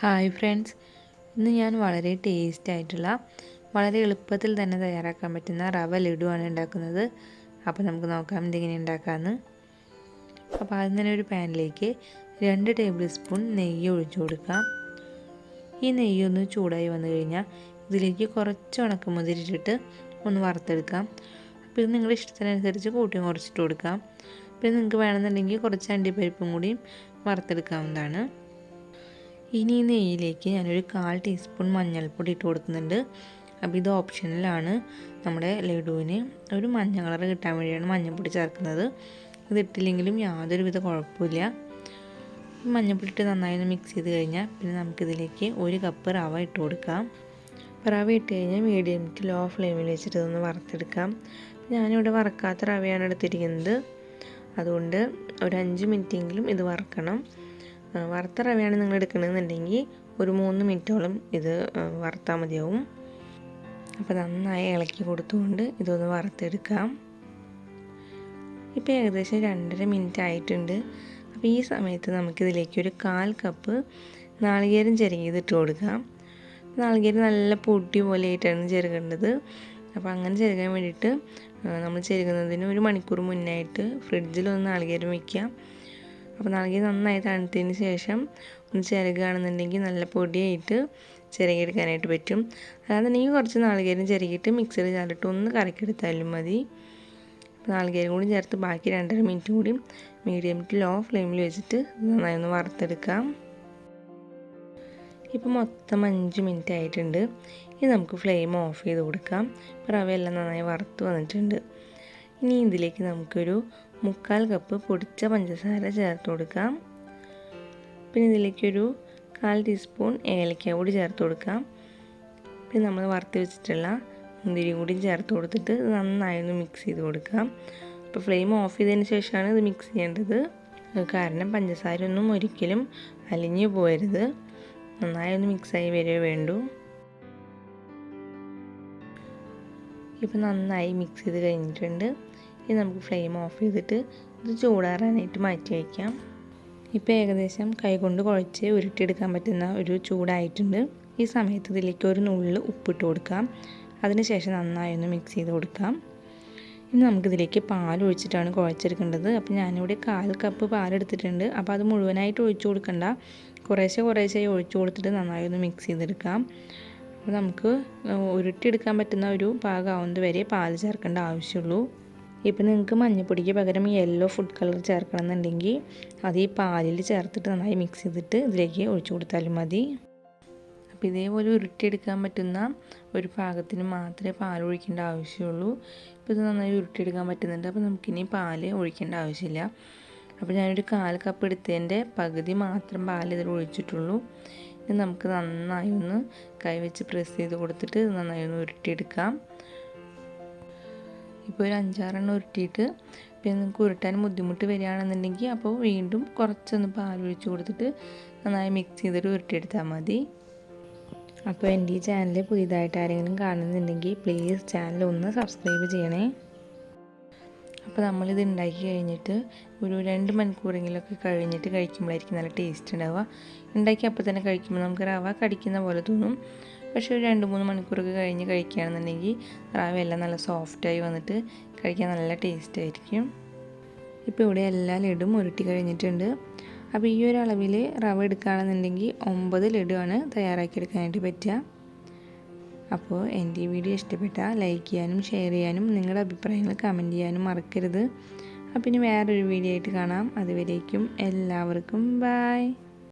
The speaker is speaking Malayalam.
ഹായ് ഫ്രണ്ട്സ്, ഇന്ന് ഞാൻ വളരെ ടേസ്റ്റ് ആയിട്ടുള്ള വളരെ എളുപ്പത്തിൽ തന്നെ തയ്യാറാക്കാൻ പറ്റുന്ന റവ ലഡു ആണ് ഉണ്ടാക്കുന്നത്. അപ്പോൾ നമുക്ക് നോക്കാം ഇതെങ്ങനെ ഉണ്ടാക്കാമെന്ന്. അപ്പോൾ ആദ്യം തന്നെ ഒരു പാനിലേക്ക് 2 ടേബിൾ സ്പൂൺ നെയ്യ് ഒഴിച്ചു കൊടുക്കാം. ഈ നെയ്യ് ഒന്ന് ചൂടായി വന്നു കഴിഞ്ഞാൽ ഇതിലേക്ക് കുറച്ച് ഉണക്കമുന്തിരി ഇട്ടിട്ട് ഒന്ന് വറുത്തെടുക്കാം. അപ്പോൾ ഇത് നിങ്ങളുടെ ഇഷ്ടത്തിനനുസരിച്ച് കൂട്ടിയും കുറച്ചിട്ട് കൊടുക്കാം. പിന്നെ നിങ്ങൾക്ക് വേണമെന്നുണ്ടെങ്കിൽ കുറച്ച് അണ്ടിപ്പരിപ്പും കൂടിയും വറുത്തെടുക്കാവുന്നതാണ്. ഇനി ഈ നെയ്യിലേക്ക് ഞാനൊരു 1/4 ടീസ്പൂൺ മഞ്ഞൾപ്പൊടി ഇട്ട് കൊടുക്കുന്നുണ്ട്. അപ്പോൾ ഇത് ഓപ്ഷണലാണ്. നമ്മുടെ ലഡുവിന് ഒരു മഞ്ഞ കളർ കിട്ടാൻ വേണ്ടിയാണ് മഞ്ഞൾപ്പൊടി ചേർക്കുന്നത്. ഇതിട്ടില്ലെങ്കിലും യാതൊരുവിധ കുഴപ്പമില്ല. മഞ്ഞൾപ്പൊടി ഇട്ട് നന്നായി ഒന്ന് മിക്സ് ചെയ്ത് കഴിഞ്ഞാൽ പിന്നെ നമുക്കിതിലേക്ക് 1 കപ്പ് റവ ഇട്ട് കൊടുക്കാം. റവ ഇട്ട് കഴിഞ്ഞാൽ മീഡിയം ടു ലോ ഫ്ലെയിമിൽ വെച്ചിട്ട് ഇതൊന്ന് വറുത്തെടുക്കാം. ഞാനിവിടെ വറക്കാത്ത റവയാണ് എടുത്തിരിക്കുന്നത്. അതുകൊണ്ട് ഒരു 5 മിനിറ്റെങ്കിലും ഇത് വറക്കണം. വറുത്ത റവയാണ് നിങ്ങൾ എടുക്കണമെന്നുണ്ടെങ്കിൽ ഒരു 3 മിനിറ്റോളം ഇത് വറുത്താൽ മതിയാവും. അപ്പോൾ നന്നായി ഇളക്കി കൊടുത്തുകൊണ്ട് ഇതൊന്ന് വറുത്തെടുക്കാം. ഇപ്പോൾ ഏകദേശം 2.5 മിനിറ്റ് ആയിട്ടുണ്ട്. അപ്പോൾ ഈ സമയത്ത് നമുക്കിതിലേക്ക് ഒരു 1/4 കപ്പ് നാളികേരം ചിരകിയതിട്ട് കൊടുക്കാം. നാളികേരം നല്ല പൊടി പോലെ ആയിട്ടാണ് ചിരകേണ്ടത്. അപ്പോൾ അങ്ങനെ ചിരകാൻ വേണ്ടിയിട്ട് നമ്മൾ ചിരകുന്നതിന് 1 മണിക്കൂർ മുന്നായിട്ട് ഫ്രിഡ്ജിലൊന്ന് നാളികേരം വയ്ക്കുക. അപ്പോൾ നാളികേരം നന്നായി തണുത്തതിന് ശേഷം ഒന്ന് ചിരകുകയാണെന്നുണ്ടെങ്കിൽ നല്ല പൊടിയായിട്ട് ചിരകിയെടുക്കാനായിട്ട് പറ്റും. അല്ലാന്നുണ്ടെങ്കിൽ കുറച്ച് നാളികേരം ചിരകിയിട്ട് മിക്സിയിൽ ചേർത്തിട്ട് ഒന്ന് കറക്കിയെടുത്താലും മതി. അപ്പോൾ നാളികേരം കൂടി ചേർത്ത് ബാക്കി 2.5 മിനിറ്റ് കൂടി മീഡിയം ടു ലോ ഫ്ലെയിമിൽ വെച്ചിട്ട് നന്നായി ഒന്ന് വറുത്തെടുക്കാം. ഇപ്പോൾ മൊത്തം 5 മിനിറ്റ് ആയിട്ടുണ്ട്. ഇനി നമുക്ക് ഫ്ലെയിം ഓഫ് ചെയ്ത് കൊടുക്കാം. ഇപ്പോൾ റവയെല്ലാം നന്നായി വറുത്ത് വന്നിട്ടുണ്ട്. ഇനി ഇതിലേക്ക് നമുക്കൊരു 1/4 കപ്പ് പൊടിച്ച പഞ്ചസാര ചേർത്ത് കൊടുക്കാം. പിന്നെ ഇതിലേക്കൊരു 1/4 ടീസ്പൂൺ ഏലക്ക കൂടി ചേർത്ത് കൊടുക്കാം. പിന്നെ നമ്മൾ വറുത്ത് വെച്ചിട്ടുള്ള മുന്തിരി കൂടി ചേർത്ത് കൊടുത്തിട്ട് നന്നായി ഒന്ന് മിക്സ് ചെയ്ത് കൊടുക്കാം. അപ്പോൾ ഫ്ലെയിം ഓഫ് ചെയ്തതിന് ശേഷമാണ് ഇത് മിക്സ് ചെയ്യേണ്ടത്. കാരണം പഞ്ചസാര ഒന്നും ഒരിക്കലും അലിഞ്ഞു പോകരുത്. നന്നായി ഒന്ന് മിക്സായി വരേ വേണ്ടൂ. ഇപ്പോൾ നന്നായി മിക്സ് ചെയ്ത് കഴിഞ്ഞിട്ടുണ്ട്. ഇനി നമുക്ക് ഫ്ലെയിം ഓഫ് ചെയ്തിട്ട് ഇത് ചൂടാറാനായിട്ട് മാറ്റി വയ്ക്കാം. ഇപ്പോൾ ഏകദേശം കൈകൊണ്ട് കുഴച്ച് ഉരുട്ടിയെടുക്കാൻ പറ്റുന്ന ഒരു ചൂടായിട്ടുണ്ട്. ഈ സമയത്ത് ഇതിലേക്ക് ഒരു നുള്ള് ഉപ്പിട്ട് കൊടുക്കാം. അതിനുശേഷം നന്നായി ഒന്ന് മിക്സ് ചെയ്ത് കൊടുക്കാം. ഇനി നമുക്കിതിലേക്ക് പാൽ ഒഴിച്ചിട്ടാണ് കുഴച്ചെടുക്കേണ്ടത്. അപ്പോൾ ഞാനിവിടെ 1/4 കപ്പ് പാലെടുത്തിട്ടുണ്ട്. അപ്പോൾ അത് മുഴുവനായിട്ട് ഒഴിച്ചു കൊടുക്കണ്ട, കുറേശ്ശെ ഒഴിച്ചു കൊടുത്തിട്ട് നന്നായി ഒന്ന് മിക്സ് ചെയ്തെടുക്കാം. അപ്പോൾ നമുക്ക് ഉരുട്ടിയെടുക്കാൻ പറ്റുന്ന ഒരു പാകമാവുന്നത് വരെ പാൽ ചേർക്കേണ്ട ആവശ്യമുള്ളൂ. ഇപ്പോൾ നിങ്ങൾക്ക് മഞ്ഞൾപ്പൊടിക്ക് പകരം യെല്ലോ ഫുഡ് കളർ ചേർക്കണം എന്നുണ്ടെങ്കിൽ അത് ഈ പാലിൽ ചേർത്തിട്ട് നന്നായി മിക്സ് ചെയ്തിട്ട് ഇതിലേക്ക് ഒഴിച്ചു കൊടുത്താലും മതി. അപ്പോൾ ഇതേപോലെ ഉരുട്ടിയെടുക്കാൻ പറ്റുന്ന ഒരു പാകത്തിന് മാത്രമേ പാൽ ഒഴിക്കേണ്ട ആവശ്യമുള്ളൂ. ഇപ്പോൾ ഇത് നന്നായി ഉരുട്ടിയെടുക്കാൻ പറ്റുന്നുണ്ട്. അപ്പോൾ നമുക്കിനി പാൽ ഒഴിക്കേണ്ട ആവശ്യമില്ല. അപ്പോൾ ഞാനൊരു 1/4 കപ്പ് എടുത്തതിൻ്റെ പകുതി മാത്രം പാൽ ഇതിൽ ഒഴിച്ചിട്ടുള്ളൂ. ഇത് നമുക്ക് നന്നായി ഒന്ന് കൈവച്ച് പ്രസ് ചെയ്ത് കൊടുത്തിട്ട് നന്നായി ഒന്ന് ഉരുട്ടിയെടുക്കാം. ഇപ്പോൾ ഒരു 5-6 എണ്ണം ഉരുട്ടിയിട്ട് പിന്നെ നിങ്ങൾക്ക് ഉരുട്ടാൻ ബുദ്ധിമുട്ട് വരികയാണെന്നുണ്ടെങ്കിൽ അപ്പോൾ വീണ്ടും കുറച്ചൊന്ന് പാൽ ഒഴിച്ച് കൊടുത്തിട്ട് നന്നായി മിക്സ് ചെയ്തിട്ട് ഉരുട്ടിയെടുത്താൽ മതി. അപ്പോൾ എൻ്റെ ഈ ചാനൽ പുതിയതായിട്ട് ആരെങ്കിലും കാണുന്നുണ്ടെങ്കിൽ പ്ലീസ് ചാനൽ ഒന്ന് സബ്സ്ക്രൈബ് ചെയ്യണേ. അപ്പോൾ നമ്മളിത് ഉണ്ടാക്കി കഴിഞ്ഞിട്ട് ഒരു 2 മണിക്കൂറെങ്കിലുമൊക്കെ കഴിഞ്ഞിട്ട് കഴിക്കുമ്പോഴായിരിക്കും നല്ല ടേസ്റ്റ് ഉണ്ടാവുക. ഉണ്ടാക്കി അപ്പോൾ തന്നെ കഴിക്കുമ്പോൾ നമുക്ക് റവ കടിക്കുന്ന പോലെ തോന്നും. പക്ഷേ ഒരു 2-3 മണിക്കൂറൊക്കെ കഴിഞ്ഞ് കഴിക്കുകയാണെന്നുണ്ടെങ്കിൽ റവയെല്ലാം നല്ല സോഫ്റ്റായി വന്നിട്ട് കഴിക്കാൻ നല്ല ടേസ്റ്റ് ആയിരിക്കും. ഇപ്പോൾ ഇവിടെ എല്ലാ ലഡും ഉരുട്ടി കഴിഞ്ഞിട്ടുണ്ട്. അപ്പോൾ ഈ ഒരു അളവിൽ റവ എടുക്കുകയാണെന്നുണ്ടെങ്കിൽ 9 ലഡുവാണ് തയ്യാറാക്കിയെടുക്കാനായിട്ട് പറ്റുക. അപ്പോൾ എൻ്റെ ഈ വീഡിയോ ഇഷ്ടപ്പെട്ടാൽ ലൈക്ക് ചെയ്യാനും ഷെയർ ചെയ്യാനും നിങ്ങളുടെ അഭിപ്രായങ്ങൾ കമൻറ്റ് ചെയ്യാനും മറക്കരുത്. അപ്പോൾ ഇനി വേറൊരു വീഡിയോ ആയിട്ട് കാണാം. അതുവരേക്കും എല്ലാവർക്കും ബൈ.